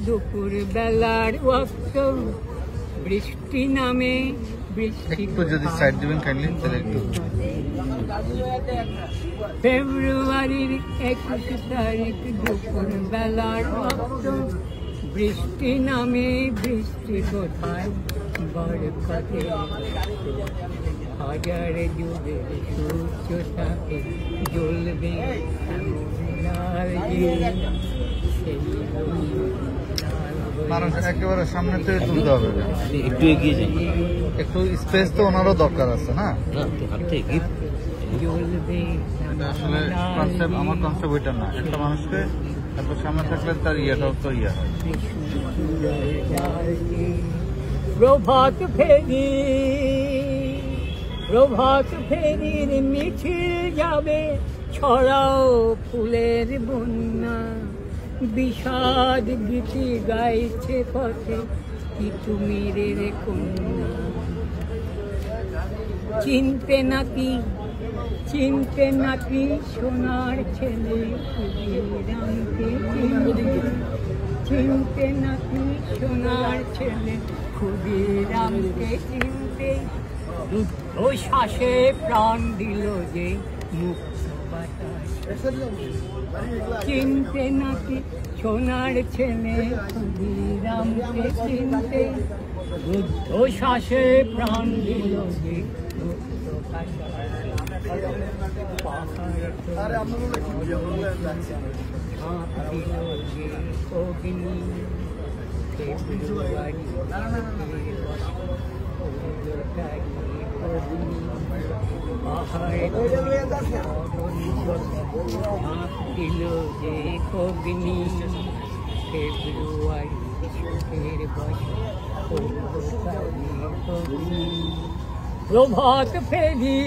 দুপুর বেলার ওয়াক্ত বৃষ্টি নামে বৃষ্টি যদি সাইড দিবেন কাইন্ডলি তাহলে একটু ফেব্রুয়ারির 21 তারিখ দুপুর বেলার ওয়াক্ত বৃষ্টি নামে বৃষ্টি কোথায় বরকতে হাজার যুগের সূর্য থাকে জ্বলবে মানুষ একেবারে সামনে থেকে তুলতে হবে, একটু এগিয়ে যাই, একটু স্পেস তো ওনারও দরকার আছে না। আসলে কনসেপ্ট আমার কনসেপ্ট ওইটা না, একটা মানুষকে এত সামনে থাকলে তার ইয়েটাও তো ইয়ে হয়। প্রভাত ফেরি প্রভাত ফেরির মিছিল যাবে ছড়াও ফুলের বন্যা বিষাদ গীতি গাইছে পথে কি তুমি রে কন্যা চিনতে নাকি সোনার ছেলে ক্ষুদিরামকে চিনতে নাকি সোনার ছেলে ক্ষুদিরামকে চিনতে রুদ্ধ শ্বাসে প্রাণ দিল যে মুক্ত বাতাস চিনতে নাকি সোনার ছেলে ক্ষুদিরামকে চিনতে রুদ্ধ শ্বাসে প্রাণ দিল যে মুক্ত বাতাস অগ্নি ফেব্রুয়ারি দিল যে অগ্নি ফেব্রুয়ারি প্রভাত ফেরি